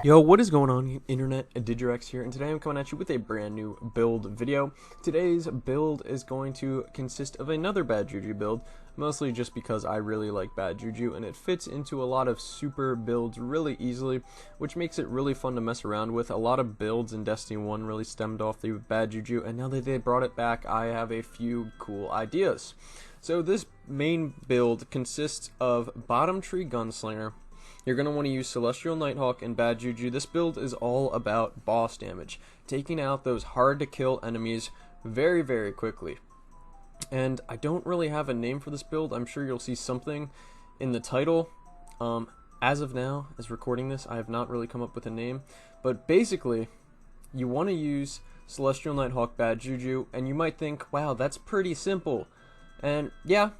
Yo, what is going on, internet? DigiRex here, and today I'm coming at you with a brand new build video. Today's build is going to consist of another Bad Juju build, mostly just because I really like Bad Juju, and it fits into a lot of super builds really easily, which makes it really fun to mess around with. A lot of builds in Destiny 1 really stemmed off the Bad Juju, and now that they brought it back, I have a few cool ideas. So this main build consists of Bottom Tree Gunslinger. You're going to want to use Celestial Nighthawk and Bad Juju. This build is all about boss damage, taking out those hard to kill enemies very, very quickly. And I don't really have a name for this build. I'm sure you'll see something in the title. As of now, as recording this, I have not really come up with a name. But basically, you want to use Celestial Nighthawk, Bad Juju, and you might think, wow, that's pretty simple. And yeah,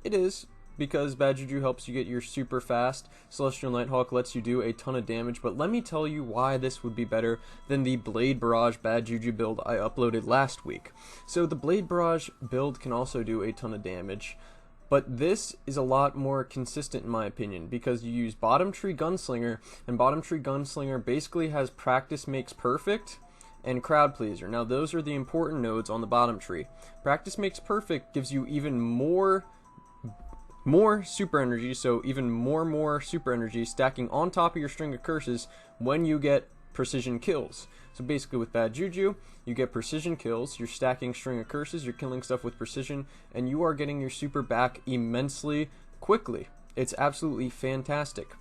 it is, because Bad Juju helps you get your super fast. Celestial Nighthawk lets you do a ton of damage, but let me tell you why this would be better than the Blade Barrage Bad Juju build I uploaded last week. So the Blade Barrage build can also do a ton of damage, but this is a lot more consistent in my opinion, because you use Bottom Tree Gunslinger, and Bottom Tree Gunslinger basically has Practice Makes Perfect and Crowd Pleaser. Now those are the important nodes on the bottom tree. Practice Makes Perfect gives you even more super energy, so even more super energy stacking on top of your string of curses when you get precision kills. So basically with Bad Juju, you get precision kills, you're stacking string of curses, you're killing stuff with precision, and you are getting your super back immensely quickly. It's absolutely fantastic.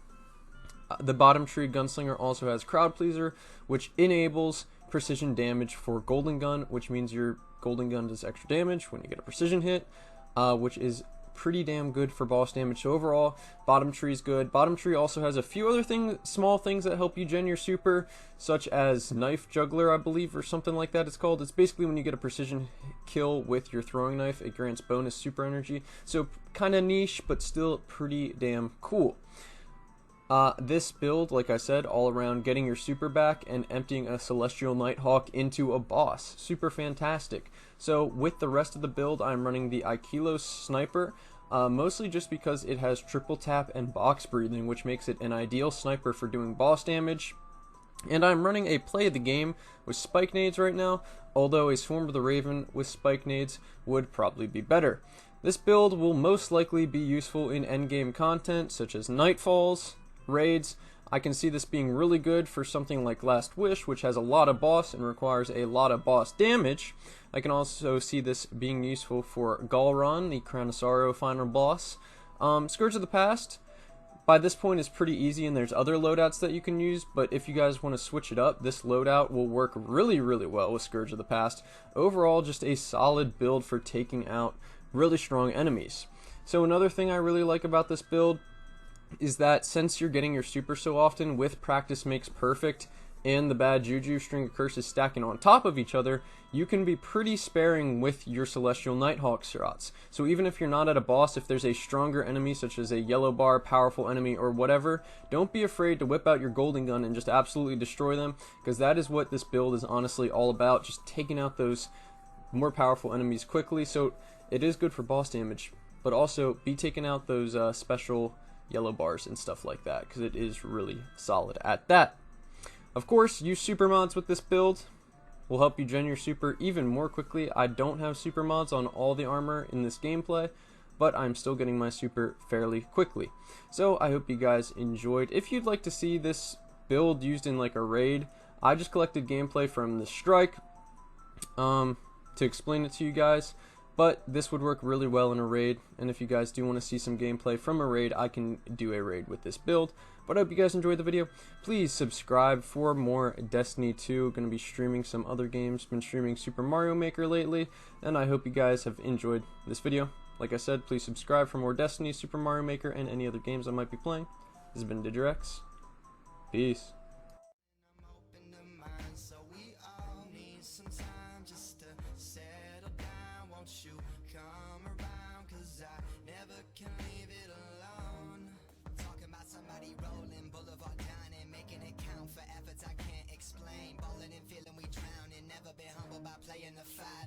The Bottom Tree Gunslinger also has Crowd Pleaser, which enables precision damage for Golden Gun, which means your Golden Gun does extra damage when you get a precision hit, which is pretty damn good for boss damage. So overall, Bottom Tree is good. Bottom Tree also has a few other small things that help you gen your super, such as Knife Juggler, I believe, or something like that it's called. It's basically when you get a precision kill with your throwing knife, it grants bonus super energy. So kind of niche, but still pretty damn cool. This build, like I said, all around getting your super back and emptying a Celestial Nighthawk into a boss. Super fantastic. So with the rest of the build, I'm running the Calus sniper, mostly just because it has triple tap and box breathing, which makes it an ideal sniper for doing boss damage. And I'm running a play of the game with spike nades right now, although a Swarm of the Raven with spike nades would probably be better. This build will most likely be useful in endgame content such as Nightfalls, raids. I can see this being really good for something like Last Wish, which has a lot of boss and requires a lot of boss damage. I can also see this being useful for Galron, the Crown of Sorrow final boss. Scourge of the Past, by this point, is pretty easy, and there's other loadouts that you can use, but if you guys want to switch it up, this loadout will work really, really well with Scourge of the Past. Overall, just a solid build for taking out really strong enemies. So another thing I really like about this build is that since you're getting your super so often with Practice Makes Perfect and the Bad Juju string of curses stacking on top of each other, you can be pretty sparing with your Celestial Nighthawk shots. So even if you're not at a boss, if there's a stronger enemy such as a yellow bar, powerful enemy, or whatever, don't be afraid to whip out your Golden Gun and just absolutely destroy them, because that is what this build is honestly all about, just taking out those more powerful enemies quickly. So it is good for boss damage, but also be taking out those special yellow bars and stuff like that, because it is really solid at that. Of course, use super mods with this build. Will help you gen your super even more quickly. I don't have super mods on all the armor in this gameplay, but I'm still getting my super fairly quickly. So I hope you guys enjoyed. If you'd like to see this build used in like a raid, I just collected gameplay from the strike to explain it to you guys. But this would work really well in a raid, and if you guys do want to see some gameplay from a raid, I can do a raid with this build. But I hope you guys enjoyed the video. Please subscribe for more Destiny 2. Going to be streaming some other games. Been streaming Super Mario Maker lately, and I hope you guys have enjoyed this video. Like I said, please subscribe for more Destiny, Super Mario Maker, and any other games I might be playing. This has been DigiRex. Peace. Playing the fight.